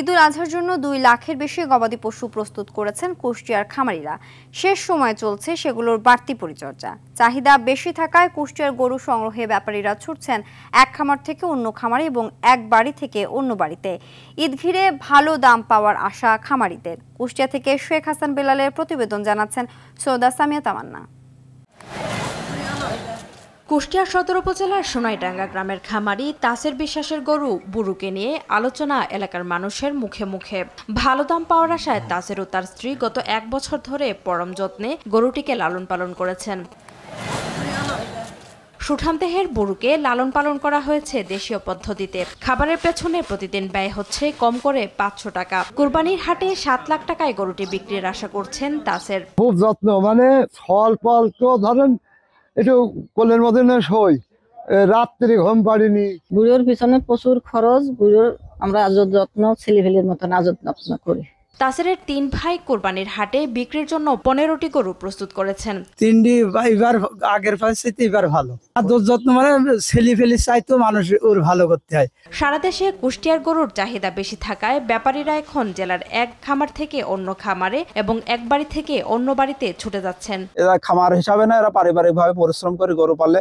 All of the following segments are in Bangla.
ঈদুল আজহার জন্য 2 লাখের বেশি গবাদি পশু প্রস্তুত করেছেন কুষ্টিয়ার খামারিরা। শেষ সময় চলছে সেগুলোর বাড়তি পরিচর্যা। চাহিদা বেশি থাকায় কুষ্টিয়ার গরু সংগ্রহে ব্যাপারীরা ছুটছেন এক খামার থেকে অন্য খামারে এবং এক বাড়ি থেকে অন্য বাড়িতে। ঈদ ঘিরে ভালো দাম পাওয়ার আশা খামারিদের। কুষ্টিয়া থেকে শেখ হাসান বেলালের প্রতিবেদন জানাচ্ছেন সৈয়দা সামিয়া তামান্না। কুষ্টিয়া সদর উপজেলার সোনাইডাঙ্গা গ্রামের খামারি তাসের বিশ্বাসের গরু বুরুকে নিয়ে আলোচনা এলাকার মানুষের মুখে মুখে। ভালো দাম পাওয়ার আশায় তাসের ও তার স্ত্রী গত 1 বছর ধরে পরম যত্নে গরুটিকে লালন পালন করেছেন। সুঠামদেহের গরুকে লালন পালন করা হয়েছে দেশীয় পদ্ধতিতে। খাবারের পেছনে প্রতিদিন ব্যয় হচ্ছে কম করে 500 টাকা। কুরবানির হাটে 7 লাখ টাকায় গরুটি বিক্রির আশা করছেন তাসের। খুব যত্ন, মানে ফল তো ধরেন একটু কোলের মধ্যে না সই, রাত্রি ঘুম পাড়িনি। বুড়োর পিছনে প্রচুর খরচ। বুড়োর আমরা আজত যত্ন ছেলেফেলের মতন আজত যত্ন করি। তাসেরের 3 ভাই কোরবানির হাটে বিক্রির জন্য 15টি গরু প্রস্তুত করেছেন। 3টি এবার আগের পাশে এবার ভালো আদর যত্ন, মানে ছেলেফেলে চাইতো মানুষ ওর ভালো করতে হয়। সারা দেশে কুষ্টিয়ার গরুর চাহিদা বেশি থাকায় ব্যাপারীরা এখন জেলার এক খামার থেকে অন্য খামারে এবং এক বাড়ি থেকে অন্য বাড়িতে ছুটে যাচ্ছেন। এরা খামার হিসাবে না, এরা পারিবারিকভাবে পরিশ্রম করে গরু পালে।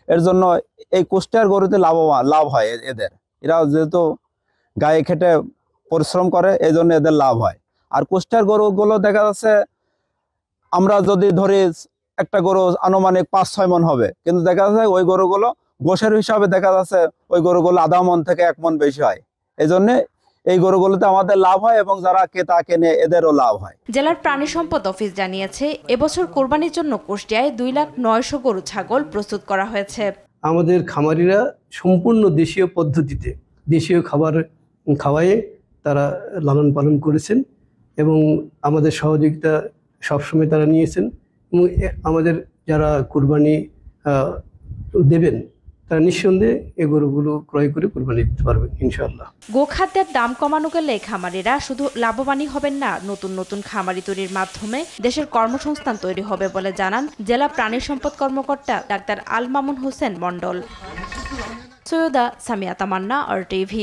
এর জন্য এই কুষ্টিয়ার গরুতে লাভ হয় এদের। এরা যেহেতু গায়ে খেটে পরিশ্রম করে, এই জন্য এদের লাভ হয়। আর কুষ্টিয়ার গরুগুলো দেখা যাচ্ছে, আমরা যদি ধরি একটা গরু আনুমানিক 5-6 মন হবে, কিন্তু দেখা যাচ্ছে ওই গরুগুলো গোশের হিসাবে দেখা যাচ্ছে ওই গরুগুলো আধা মন থেকে 1 মন বেশি হয়। এই জন্য এই গরুগুলোতে আমাদের লাভ হয় এবং যারা ক্রেতা কেনে এদেরও লাভ হয়। জেলার প্রাণী সম্পদ অফিস জানিয়েছে, এবছর কোরবানির জন্য কুষ্টিয়ায় 2,09,000 গরু ছাগল প্রস্তুত করা হয়েছে। আমাদের খামারিরা সম্পূর্ণ দেশীয় পদ্ধতিতে দেশীয় খাবার খাওয়ায়ে তারা লালন পালন করেছেন এবং আমাদের সহযোগিতা সবসময় তারা নিয়েছেন। এবং আমাদের যারা কুরবানি দেবেন তারা নিঃসন্দেহে এই গরুগুলো ক্রয় করে কুরবানি দিতে পারবেন ইনশাআল্লাহ। গোখাদ্যের দাম কমানো গেলে খামারিরা শুধু লাভবানই হবেন না, নতুন নতুন খামারি তৈরির মাধ্যমে দেশের কর্মসংস্থান তৈরি হবে বলে জানান জেলা প্রাণী সম্পদ কর্মকর্তা ডাক্তার আল মামুন হোসেন মণ্ডল। সৈয়দা সামিয়া তামান্না, RTV।